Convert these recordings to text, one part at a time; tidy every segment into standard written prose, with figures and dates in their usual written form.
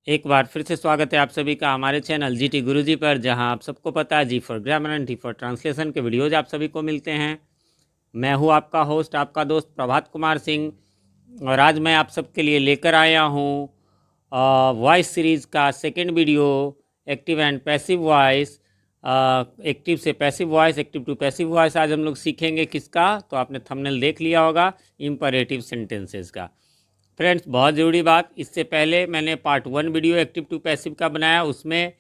एक बार फिर से स्वागत है आप सभी का हमारे चैनल जीटी गुरुजी पर, जहां आप सबको पता है G for grammar and T for translation के वीडियोज आप सभी को मिलते हैं। मैं हूं आपका होस्ट, आपका दोस्त प्रभात कुमार सिंह, और आज मैं आप सबके लिए लेकर आया हूं वॉइस सीरीज़ का second video, active and passive voice. Active से passive voice, active to passive voice आज हम लोग सीखेंगे किसका, तो आपने थंबनेल देख लिया होगा, इम्परेटिव सेंटेंसेस का। फ्रेंड्स, बहुत ज़रूरी बात, इससे पहले मैंने part 1 video active to passive का बनाया, उसमें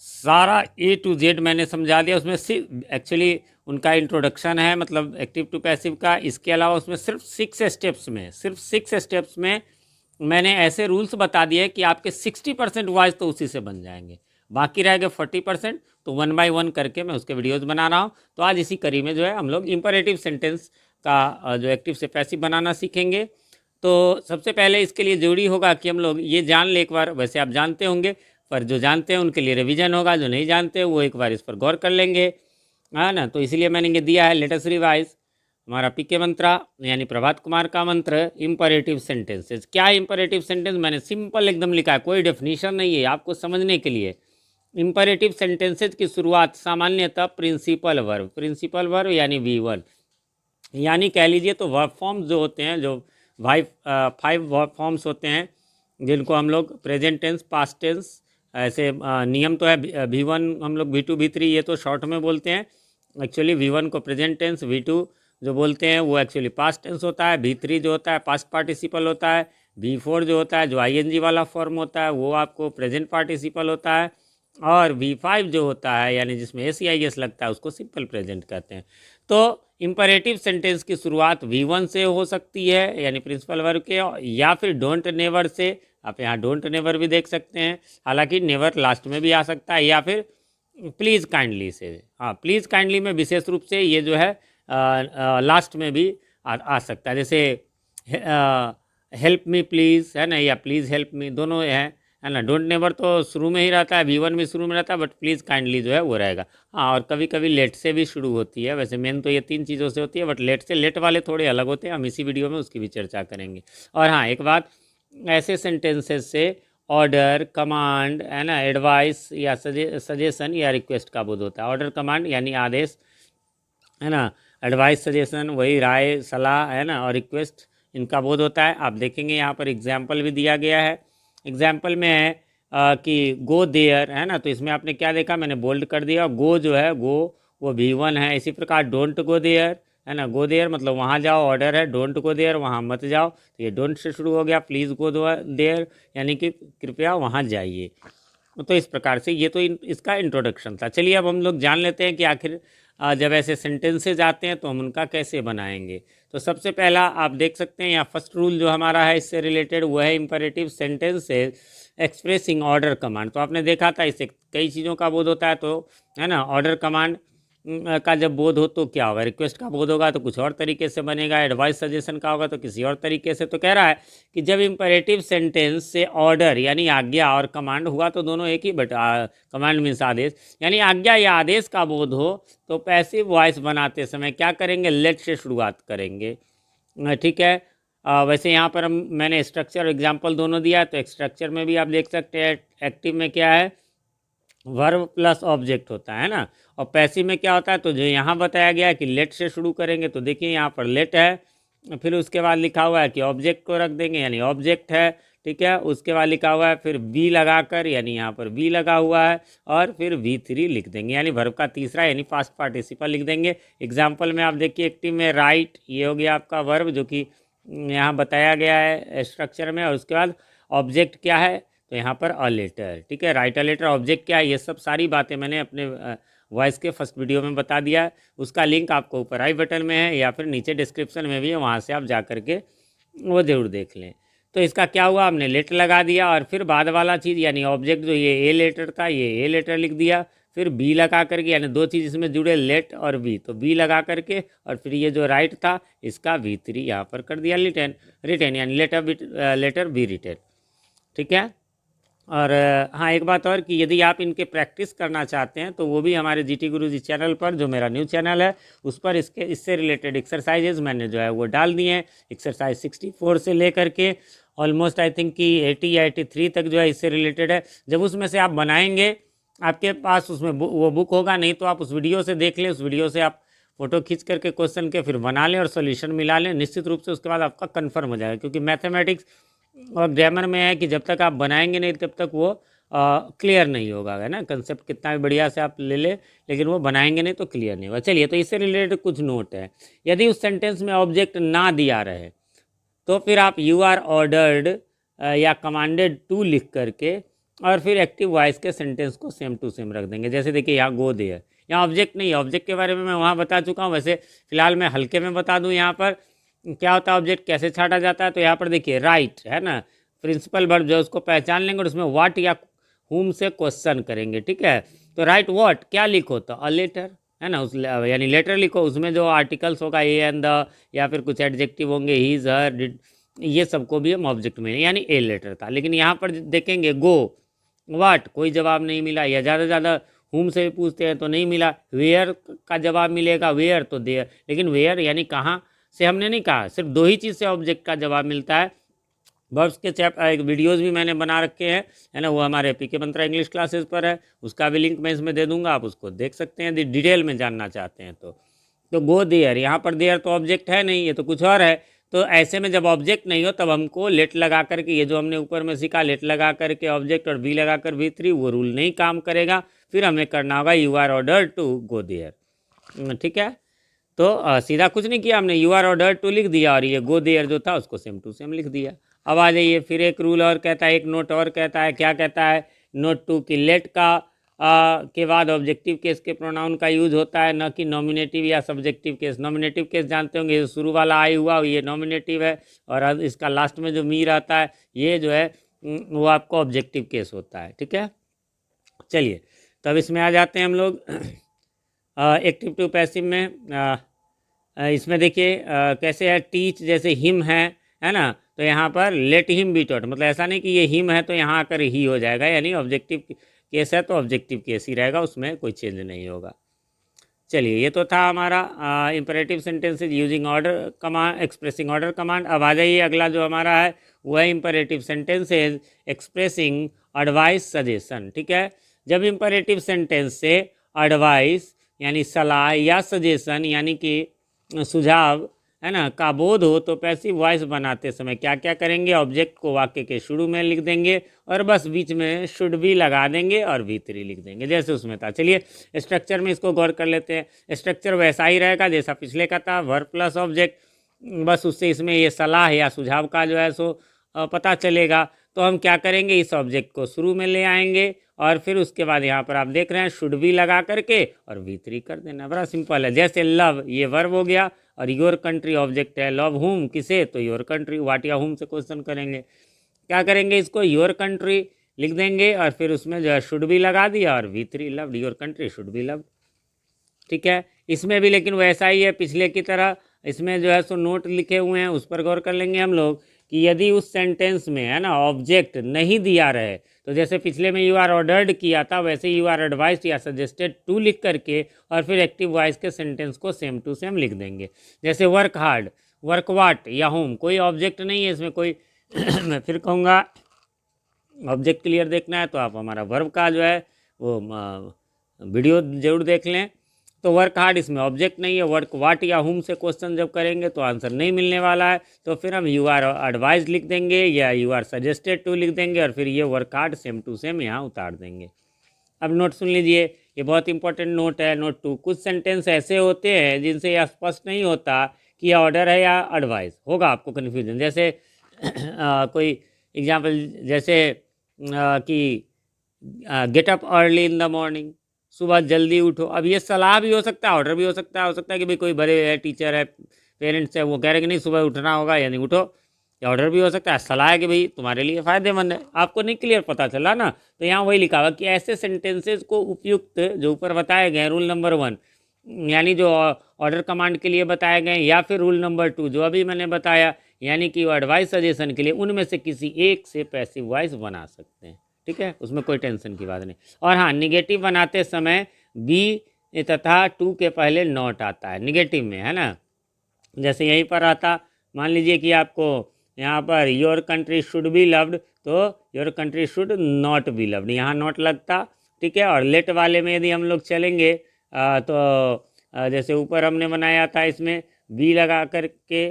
सारा ए टू जेड मैंने समझा दिया। उसमें सिर्फ एक्चुअली उनका इंट्रोडक्शन है, मतलब एक्टिव टू पैसिव का। इसके अलावा उसमें सिर्फ 6 स्टेप्स में मैंने ऐसे रूल्स बता दिए कि आपके 60% वॉइस तो उसी से बन जाएंगे, बाकी रह गए 40%। तो 1 बाय 1 करके मैं उसके वीडियोज़ बना रहा हूँ। तो आज इसी कड़ी में जो है हम लोग इम्परेटिव सेंटेंस का जो एक्टिव से पैसिव बनाना सीखेंगे। तो सबसे पहले इसके लिए ज़रूरी होगा कि हम लोग ये जान ले एक बार, वैसे आप जानते होंगे, पर जो जानते हैं उनके लिए रिवीजन होगा, जो नहीं जानते वो एक बार इस पर गौर कर लेंगे, है ना। तो इसलिए मैंने ये दिया है, लेट अस रिवाइज हमारा पीके मंत्रा यानी प्रभात कुमार का मंत्र, इम्परेटिव सेंटेंसेस। क्या है इम्परेटिव सेंटेंस? मैंने सिंपल एकदम लिखा है, कोई डेफिनेशन नहीं है, आपको समझने के लिए। इम्परेटिव सेंटेंसेस की शुरुआत सामान्यतः प्रिंसिपल वर्ब यानी V1, यानी कह लीजिए तो वर्ब फॉर्म्स जो होते हैं, जो 5 वर्ब फॉर्म्स होते हैं, जिनको हम लोग प्रेजेंट टेंस, पास्ट टेंस, ऐसे नियम तो है। V1 हम लोग V2 V3 ये तो शॉर्ट में बोलते हैं। एक्चुअली V1 को प्रेजेंट टेंस, V2 जो बोलते हैं वो एक्चुअली पास्ट टेंस होता है, V3 जो होता है पास्ट पार्टिसिपल होता है, V4 जो होता है जो ING वाला फॉर्म होता है वो आपको प्रेजेंट पार्टिसिपल होता है, और V5 जो होता है यानी जिसमें SEIS लगता है उसको सिंपल प्रेजेंट कहते हैं। तो इम्परेटिव सेंटेंस की शुरुआत V1 से हो सकती है यानी प्रिंसिपल वर्ब के, या फिर डोंट नेवर से। आप यहाँ डोंट नेवर भी देख सकते हैं, हालांकि नेवर लास्ट में भी आ सकता है, या फिर प्लीज़ काइंडली से। हाँ, प्लीज़ काइंडली में विशेष रूप से ये जो है लास्ट में भी आ सकता है, जैसे हेल्प मी प्लीज़, है ना, या प्लीज़ हेल्प मी, दोनों है ना। डोंट नेवर तो शुरू में ही रहता है, V1 भी शुरू में रहता है, बट प्लीज़ काइंडली जो है वो रहेगा। हाँ, और कभी कभी लेट से भी शुरू होती है, वैसे मेन तो ये 3 चीज़ों से होती है, बट लेट वाले थोड़े अलग होते हैं, हम इसी वीडियो में उसकी भी चर्चा करेंगे। और हाँ, एक बात, ऐसे सेंटेंसेस से ऑर्डर, कमांड, है ना, एडवाइस या सजेशन या रिक्वेस्ट का बोध होता है। ऑर्डर, कमांड यानी आदेश, है ना, एडवाइस, सजेशन वही राय, सलाह, है ना, और रिक्वेस्ट इनका बोध होता है। आप देखेंगे यहाँ पर एग्जाम्पल भी दिया गया है। एग्जाम्पल में है कि गो देयर, है ना, तो इसमें आपने क्या देखा, मैंने बोल्ड कर दिया, गो जो है गो वो V1 है। इसी प्रकार डोंट गो देयर, है ना, गो देयर मतलब वहाँ जाओ, ऑर्डर है, डोंट गो देयर वहाँ मत जाओ, तो ये डोंट से शुरू हो गया। प्लीज़ गो देयर यानी कि कृपया वहाँ जाइए। तो इस प्रकार से ये तो इसका इंट्रोडक्शन था। चलिए अब हम लोग जान लेते हैं कि आखिर जब ऐसे सेंटेंसेज आते हैं तो हम उनका कैसे बनाएंगे। तो सबसे पहला आप देख सकते हैं यहाँ फर्स्ट रूल जो हमारा है इससे रिलेटेड, वो है imperative sentences expressing order command. तो आपने देखा था इससे कई चीज़ों का बोध होता है, तो है ना, ऑर्डर कमांड का जब बोध हो तो क्या होगा, रिक्वेस्ट का बोध होगा तो कुछ और तरीके से बनेगा, एडवाइस सजेशन का होगा तो किसी और तरीके से। तो कह रहा है कि जब इम्परेटिव सेंटेंस से ऑर्डर यानी आज्ञा और कमांड हुआ तो दोनों एक ही, बट कमांड मीन्स आदेश, यानी आज्ञा या आदेश का बोध हो तो पैसिव वॉइस बनाते समय क्या करेंगे, लेट से शुरुआत करेंगे। ठीक है। वैसे यहाँ पर मैंने स्ट्रक्चर और एग्जाम्पल दोनों दिया है, तो स्ट्रक्चर में भी आप देख सकते हैं एक्टिव में क्या है, वर्ब प्लस ऑब्जेक्ट होता है ना, और पैसिव में क्या होता है, तो जो यहाँ बताया गया है कि लेट से शुरू करेंगे, तो देखिए यहाँ पर लेट है, फिर उसके बाद लिखा हुआ है कि ऑब्जेक्ट को रख देंगे यानी ऑब्जेक्ट है, ठीक है। उसके बाद लिखा हुआ है फिर बी लगाकर यानी यहाँ पर बी लगा हुआ है, और फिर V3 लिख देंगे यानी वर्ब का तीसरा यानी पास्ट पार्टिसिपल लिख देंगे। एग्जाम्पल में आप देखिए एक्टिव में राइट, ये हो गया आपका वर्ब जो कि यहाँ बताया गया है स्ट्रक्चर में, और उसके बाद ऑब्जेक्ट क्या है, तो यहाँ पर अ लेटर, ठीक है, राइट अ लेटर, ऑब्जेक्ट क्या है, ये सब सारी बातें मैंने अपने वॉइस के फर्स्ट वीडियो में बता दिया है। उसका लिंक आपको ऊपर आई बटन में है या फिर नीचे डिस्क्रिप्शन में भी है, वहाँ से आप जा करके वो ज़रूर देख लें। तो इसका क्या हुआ, हमने लेटर लगा दिया, और फिर बाद वाला चीज़ यानी ऑब्जेक्ट जो ये ए लेटर था, ये ए लेटर लिख दिया, फिर बी लगा करके, यानी दो चीज़ इसमें जुड़े, लेट और बी, तो बी लगा करके, और फिर ये जो राइट था इसका V3 यहाँ पर कर दिया, रिटर्न यानी लेटर बी रिटर्न, ठीक है। और हाँ, एक बात और कि यदि आप इनके प्रैक्टिस करना चाहते हैं तो वो भी हमारे जीटी गुरुजी चैनल पर, जो मेरा न्यू चैनल है, उस पर इससे रिलेटेड एक्सरसाइजेज मैंने जो है वो डाल दिए हैं। एक्सरसाइज 64 से लेकर के ऑलमोस्ट आई थिंक कि 80 या 83 तक जो है इससे रिलेटेड है। जब उसमें से आप बनाएंगे, आपके पास उसमें वो बुक होगा, नहीं तो आप उस वीडियो से देख लें, उस वीडियो से आप फोटो खींच करके क्वेश्चन के फिर बना लें और सोल्यूशन मिला लें, निश्चित रूप से उसके बाद आपका कन्फर्म हो जाएगा। क्योंकि मैथमेटिक्स और ग्रामर में है कि जब तक आप बनाएंगे नहीं तब तक वो क्लियर नहीं होगा, है ना। कंसेप्ट कितना भी बढ़िया से आप ले ले, लेकिन वो बनाएंगे नहीं तो क्लियर नहीं होगा। चलिए, तो इससे रिलेटेड कुछ नोट है। यदि उस सेंटेंस में ऑब्जेक्ट ना दिया रहे तो फिर आप यू आर ऑर्डर्ड या कमांडेड टू लिख करके और फिर एक्टिव वॉइस के सेंटेंस को सेम टू सेम रख देंगे। जैसे देखिए यहाँ गो देयर, यहाँ ऑब्जेक्ट नहीं है, ऑब्जेक्ट के बारे में मैं वहाँ बता चुका हूँ। वैसे फिलहाल मैं हल्के में बता दूँ यहाँ पर क्या होता है, ऑब्जेक्ट कैसे छाटा जाता है। तो यहाँ पर देखिए राइट है ना, प्रिंसिपल वर्ब जो उसको पहचान लेंगे और उसमें व्हाट या हुम से क्वेश्चन करेंगे, ठीक है। तो राइट व्हाट क्या लिखो, तो अ लेटर है ना, उस यानी लेटर लिखो, उसमें जो आर्टिकल्स होगा ए एंड द, या फिर कुछ एडजेक्टिव होंगे ही हर डिड, ये सबको भी हम ऑब्जेक्ट में, यानी ए लेटर था। लेकिन यहाँ पर देखेंगे गो व्हाट कोई जवाब नहीं मिला, या ज़्यादा से ज़्यादा हुम से पूछते हैं तो नहीं मिला। वेयर का जवाब मिलेगा, वेयर तो देयर, लेकिन वेयर यानी कहाँ से हमने नहीं कहा, सिर्फ दो ही चीज़ से ऑब्जेक्ट का जवाब मिलता है। वर्ब्स के एक वीडियोस भी मैंने बना रखे हैं, है ना, वो हमारे पीके मंत्रा इंग्लिश क्लासेस पर है, उसका भी लिंक मैं इसमें दे दूंगा, आप उसको देख सकते हैं यदि डिटेल में जानना चाहते हैं तो गो देयर, यहाँ पर देयर तो ऑब्जेक्ट है नहीं, ये तो कुछ और है। तो ऐसे में जब ऑब्जेक्ट नहीं हो तब हमको लेट लगा करके, ये जो हमने ऊपर में सीखा, लेट लगा करके ऑब्जेक्ट और बी लगा कर V3, वो रूल नहीं काम करेगा। फिर हमें करना होगा you are order to go there, ठीक है। तो सीधा कुछ नहीं किया हमने, यू आर ऑर्डर टू लिख दिया और ये गो देयर जो था उसको सेम टू सेम लिख दिया। अब आ जाइए, फिर एक रूल और कहता है, एक नोट और कहता है, क्या कहता है, नोट टू कि लेट का के बाद ऑब्जेक्टिव केस के प्रोनाउन का यूज होता है, न कि नॉमिनेटिव या सब्जेक्टिव केस। नॉमिनेटिव केस जानते होंगे, शुरू वाला आई हुआ ये नॉमिनेटिव है, और इसका लास्ट में जो मी रहता है ये जो है वो आपको ऑब्जेक्टिव केस होता है, ठीक है। चलिए, तब इसमें आ जाते हैं हम लोग एक्टिव टू पैसिव में। इसमें देखिए कैसे है, टीच जैसे हिम है ना, तो यहाँ पर लेट हिम बी टॉट, मतलब ऐसा नहीं कि ये हिम है तो यहाँ आकर ही हो जाएगा, यानी ऑब्जेक्टिव केस है तो ऑब्जेक्टिव केस ही रहेगा, उसमें कोई चेंज नहीं होगा। चलिए, ये तो था हमारा imperative sentences using order command, expressing order command. अब आ जाइए, अगला जो हमारा है वो है imperative sentences expressing advice suggestion, ठीक है। जब इंपरेटिव सेंटेंस से एडवाइस यानी सलाह या सजेशन यानी कि सुझाव है ना का बोध हो तो पैसिव वॉइस बनाते समय क्या क्या करेंगे, ऑब्जेक्ट को वाक्य के शुरू में लिख देंगे और बस बीच में शुड भी लगा देंगे और V3 लिख देंगे, जैसे उसमें था। चलिए, स्ट्रक्चर में इसको गौर कर लेते हैं। स्ट्रक्चर वैसा ही रहेगा जैसा पिछले का था, वर्ब प्लस ऑब्जेक्ट, बस उससे इसमें ये सलाह या सुझाव का जो है सो पता चलेगा। तो हम क्या करेंगे, इस ऑब्जेक्ट को शुरू में ले आएंगे और फिर उसके बाद यहाँ पर आप देख रहे हैं शुड भी लगा करके और V3 कर देना, बड़ा सिंपल है। जैसे लव ये वर्ब हो गया और योर कंट्री ऑब्जेक्ट है, लव हुम किसे, तो योर कंट्री, वाट या हुम से क्वेश्चन करेंगे, क्या करेंगे, इसको योर कंट्री लिख देंगे और फिर उसमें जो है शुड भी लगा दिया और V3 loved, your country should be loved, ठीक है। इसमें भी लेकिन वैसा ही है पिछले की तरह, इसमें जो है सो नोट लिखे हुए हैं, उस पर गौर कर लेंगे हम लोग कि यदि उस सेंटेंस में है ना ऑब्जेक्ट नहीं दिया रहे, तो जैसे पिछले में यू आर ऑर्डर्ड किया था वैसे यू आर एडवाइस्ड या सजेस्टेड टू लिख करके और फिर एक्टिव वॉइस के सेंटेंस को सेम टू सेम लिख देंगे। जैसे वर्क हार्ड, वर्क वाट या होम, कोई ऑब्जेक्ट नहीं है इसमें कोई मैं फिर कहूँगा ऑब्जेक्ट क्लियर देखना है तो आप हमारा वर्ब का जो है वो वीडियो जरूर देख लें। तो वर्क हार्ड इसमें ऑब्जेक्ट नहीं है, वर्क वाट या हुम से क्वेश्चन जब करेंगे तो आंसर नहीं मिलने वाला है, तो फिर हम यू आर एडवाइज लिख देंगे या यू आर सजेस्टेड टू लिख देंगे और फिर ये work hard same to same यहाँ उतार देंगे। अब नोट सुन लीजिए, ये बहुत इंपॉर्टेंट नोट है, नोट 2। कुछ सेंटेंस ऐसे होते हैं जिनसे यह स्पष्ट नहीं होता कि यह ऑर्डर है या एडवाइस, होगा आपको कन्फ्यूजन। जैसे कोई एग्जाम्पल, जैसे कि get up early in the morning, सुबह जल्दी उठो। अब ये सलाह भी हो सकता है, ऑर्डर भी हो सकता है। हो सकता है कि भाई कोई बड़े है, टीचर है, पेरेंट्स है, वो कह रहे हैं कि नहीं सुबह उठना होगा यानी उठो, या ऑर्डर भी हो सकता है, सलाह है कि भाई तुम्हारे लिए फ़ायदेमंद है। आपको नहीं क्लियर पता चला ना, तो यहाँ वही लिखा हुआ कि ऐसे सेंटेंसेज को उपयुक्त जो ऊपर बताए गए रूल नंबर 1 यानी जो ऑर्डर कमांड के लिए बताए गए, या फिर रूल नंबर 2 जो अभी मैंने बताया यानी कि वो एडवाइस सजेशन के लिए, उनमें से किसी एक से पैसिव वॉइस बना सकते हैं, ठीक है, उसमें कोई टेंशन की बात नहीं। और हाँ, निगेटिव बनाते समय बी तथा टू के पहले नॉट आता है निगेटिव में, है ना। जैसे यहीं पर आता, मान लीजिए कि आपको यहाँ पर your country should be loved, तो your country should not be loved, यहाँ नॉट लगता, ठीक है। और लेट वाले में यदि हम लोग चलेंगे तो जैसे ऊपर हमने बनाया था, इसमें बी लगा करके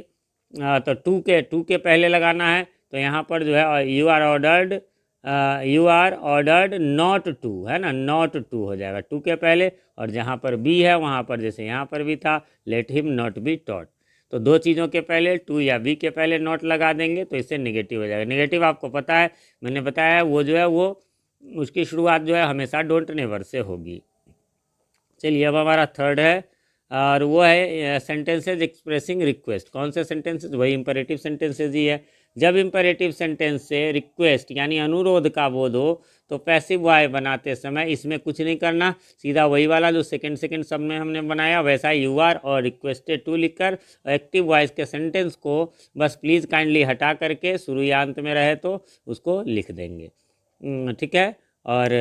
तो टू के पहले लगाना है, तो यहाँ पर जो है you are ordered not to, है ना, नॉट टू हो जाएगा टू के पहले। और जहाँ पर बी है वहाँ पर जैसे यहाँ पर भी था, let him not be taught, तो दो चीज़ों के पहले टू या बी के पहले नॉट लगा देंगे तो इससे निगेटिव हो जाएगा। निगेटिव आपको पता है, मैंने बताया वो जो है वो उसकी शुरुआत जो है हमेशा डोंट नेवर से होगी। चलिए अब हमारा थर्ड है, और वो है सेंटेंसेज एक्सप्रेसिंग रिक्वेस्ट। कौन से सेंटेंसेज? वही इंपरेटिव सेंटेंसेज ही है। जब इंपरेटिव सेंटेंस से रिक्वेस्ट यानी अनुरोध का बोध हो तो पैसिव वाय बनाते समय इसमें कुछ नहीं करना, सीधा वही वाला जो सेकंड सब में हमने बनाया वैसा यू आर और रिक्वेस्टेड टू लिखकर एक्टिव वॉइस के सेंटेंस को बस प्लीज़ काइंडली हटा करके शुरू या अंत में रहे तो उसको लिख देंगे, ठीक है। और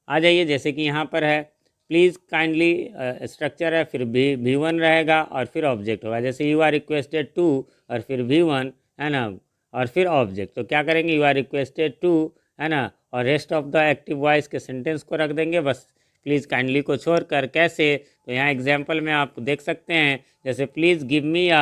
आ जाइए, जैसे कि यहाँ पर है प्लीज़ काइंडली, स्ट्रक्चर है, फिर भी वन रहेगा और फिर ऑब्जेक्ट होगा। जैसे यू आर रिक्वेस्टेड टू और फिर भी वन, है ना, और फिर ऑब्जेक्ट, तो क्या करेंगे, यू आर रिक्वेस्टेड टू, है ना, और rest of the active voice के सेंटेंस को रख देंगे बस प्लीज़ काइंडली को छोड़कर। कैसे? तो यहाँ एग्जाम्पल में आप देख सकते हैं, जैसे please give me a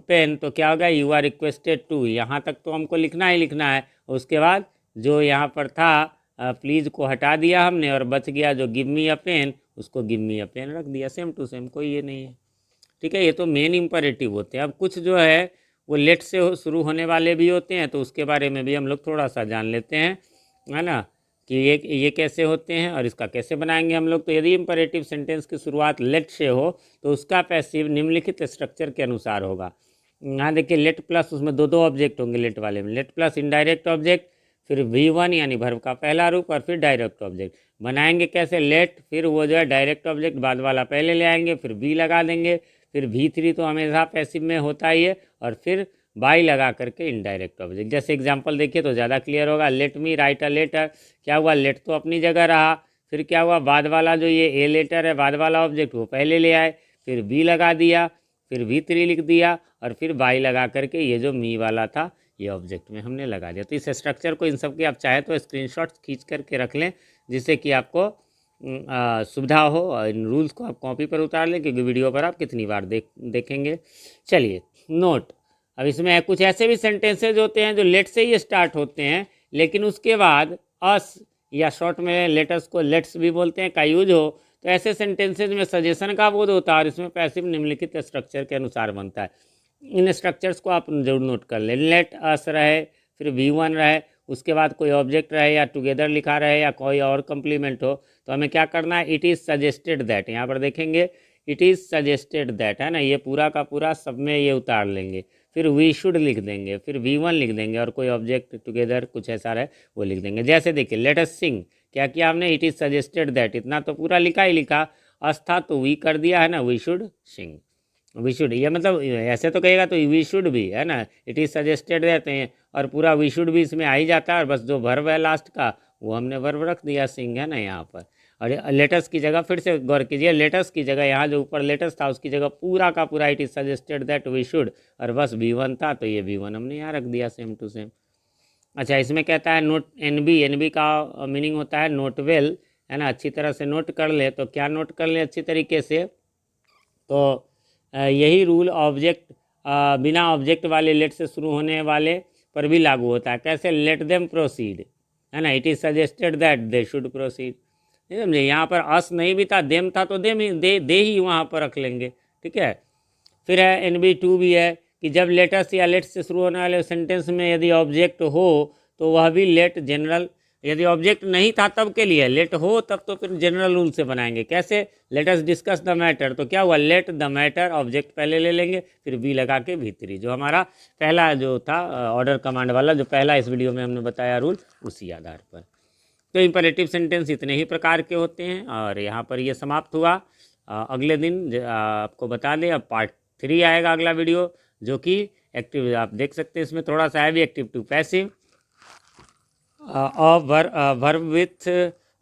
pen, तो क्या होगा, यू आर रिक्वेस्टेड टू, यहाँ तक तो हमको लिखना ही लिखना है। उसके बाद जो यहाँ पर था प्लीज़ को हटा दिया हमने और बच गया जो गिव मी अ पेन, उसको गिव मी अ पेन रख दिया, सेम टू सेम, कोई ये नहीं है, ठीक है। ये तो मेन इंपरेटिव होते हैं। अब कुछ जो है वो लेट से शुरू होने वाले भी होते हैं, तो उसके बारे में भी हम लोग थोड़ा सा जान लेते हैं, है ना, कि ये कैसे होते हैं और इसका कैसे बनाएंगे हम लोग। तो यदि इंपरेटिव सेंटेंस की शुरुआत लेट से हो तो उसका पैसिव निम्नलिखित स्ट्रक्चर के अनुसार होगा। यहाँ देखिए लेट प्लस, उसमें दो ऑब्जेक्ट होंगे लेट वाले में, लेट प्लस इनडायरेक्ट ऑब्जेक्ट, फिर V1 यानी वर्ब का पहला रूप और फिर डायरेक्ट ऑब्जेक्ट। बनाएंगे कैसे, लेट, फिर वो जो है डायरेक्ट ऑब्जेक्ट बाद वाला पहले ले आएंगे, फिर बी लगा देंगे, फिर V3 तो हमेशा पैसिव में होता ही है, और फिर बाई लगा करके इनडायरेक्ट ऑब्जेक्ट। जैसे एग्जांपल देखिए तो ज़्यादा क्लियर होगा, let me write a letter, क्या हुआ, लेट तो अपनी जगह रहा, फिर क्या हुआ, बाद वाला जो ये ए लेटर है बाद वाला ऑब्जेक्ट वो पहले ले आए, फिर बी लगा दिया, फिर V3 लिख दिया, और फिर बाई लगा करके ये जो मी वाला था ये ऑब्जेक्ट में हमने लगा दिया। तो इस स्ट्रक्चर को इन सब की आप चाहे तो स्क्रीनशॉट्स खींच करके रख लें, जिससे कि आपको सुविधा हो, और इन रूल्स को आप कॉपी पर उतार लें, क्योंकि वीडियो पर आप कितनी बार देखेंगे। चलिए नोट, अब इसमें कुछ ऐसे भी सेंटेंसेज होते हैं जो लेट से ही स्टार्ट होते हैं, लेकिन उसके बाद अस या शॉर्ट में लेटर्स को लेट्स भी बोलते हैं का यूज हो, तो ऐसे सेंटेंसेज में सजेशन का बोध होता है और इसमें पैसिव निम्नलिखित स्ट्रक्चर के अनुसार बनता है। इन स्ट्रक्चर्स को आप जरूर नोट कर लें, लेट अस रहे, फिर V1 रहे, उसके बाद कोई ऑब्जेक्ट रहे या टुगेदर लिखा रहे या कोई और कंप्लीमेंट हो, तो हमें क्या करना है, इट इज़ सजेस्टेड दैट, यहाँ पर देखेंगे इट इज़ सजेस्टेड दैट, है ना, ये पूरा का पूरा सब में ये उतार लेंगे, फिर वी शुड लिख देंगे, फिर V1 लिख देंगे, और कोई ऑब्जेक्ट टुगेदर कुछ ऐसा रहे वो लिख देंगे। जैसे देखिए लेट अस सिंग, क्या किया हमने, इट इज़ सजेस्टेड दैट, इतना तो पूरा लिखा ही लिखा, अस था तो वी कर दिया, है ना, we should sing, we should, ये मतलब ऐसे तो कहेगा तो वी शुड भी, है ना, इट इज़ सजेस्टेड रहते हैं और पूरा वी शुड भी इसमें आ ही जाता है, और बस जो वर्ब है लास्ट का वो हमने वर्ब रख दिया सिंग, है ना यहाँ पर। और लेटस की जगह फिर से गौर कीजिए, लेटस की जगह यहाँ जो ऊपर लेटस था उसकी जगह पूरा का पूरा it is suggested that we should, और बस V1 था तो ये V1 हमने यहाँ रख दिया सेम टू सेम। अच्छा, इसमें कहता है नोट NB का मीनिंग होता है नोट वेल, है ना, अच्छी तरह से नोट कर ले, तो क्या नोट कर ले अच्छी तरीके से, तो यही रूल ऑब्जेक्ट बिना ऑब्जेक्ट वाले लेट से शुरू होने वाले पर भी लागू होता है। कैसे, लेट देम प्रोसीड, है ना, it is suggested that they should proceed, नहीं समझे, यहाँ पर अस नहीं भी था, देम था तो देम ही दे ही वहाँ पर रख लेंगे, ठीक है। फिर है NB2 भी है कि जब लेटस या लेट से शुरू होने वाले सेंटेंस में यदि ऑब्जेक्ट हो तो वह भी लेट जनरल, यदि ऑब्जेक्ट नहीं था तब के लिए, लेट हो तब तो फिर जनरल रूल से बनाएंगे। कैसे, let us discuss the matter, तो क्या हुआ, लेट द मैटर ऑब्जेक्ट पहले ले लेंगे, फिर बी लगा के V3, जो हमारा पहला जो था ऑर्डर कमांड वाला जो पहला इस वीडियो में हमने बताया रूल, उसी आधार पर। तो इंपरेटिव सेंटेंस इतने ही प्रकार के होते हैं और यहाँ पर ये समाप्त हुआ। अगले दिन आपको बता दें अब पार्ट 3 आएगा अगला वीडियो, जो कि एक्टिव, आप देख सकते हैं इसमें थोड़ा सा है भी active to passive, verb with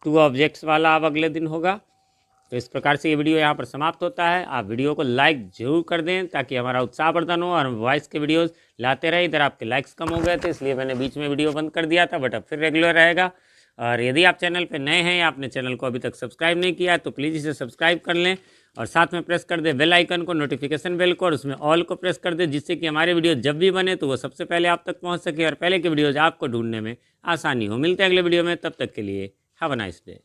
2 objects वाला अब अगले दिन होगा। तो इस प्रकार से ये वीडियो यहाँ पर समाप्त होता है। आप वीडियो को लाइक जरूर कर दें ताकि हमारा उत्साहवर्धन हो और हम वॉइस के वीडियोस लाते रहे। इधर आपके लाइक्स कम हो गए थे इसलिए मैंने बीच में वीडियो बंद कर दिया था, बट अब फिर रेगुलर रहेगा। और यदि आप चैनल पे नए हैं या आपने चैनल को अभी तक सब्सक्राइब नहीं किया तो प्लीज़ इसे सब्सक्राइब कर लें और साथ में प्रेस कर दें बेल आइकन को, नोटिफिकेशन बेल को, और उसमें ऑल को प्रेस कर दें, जिससे कि हमारे वीडियो जब भी बने तो वो सबसे पहले आप तक पहुँच सके और पहले के वीडियोज़ आपको ढूंढने में आसानी हो। मिलते हैं अगले वीडियो में, तब तक के लिए हैव अ नाइस डे।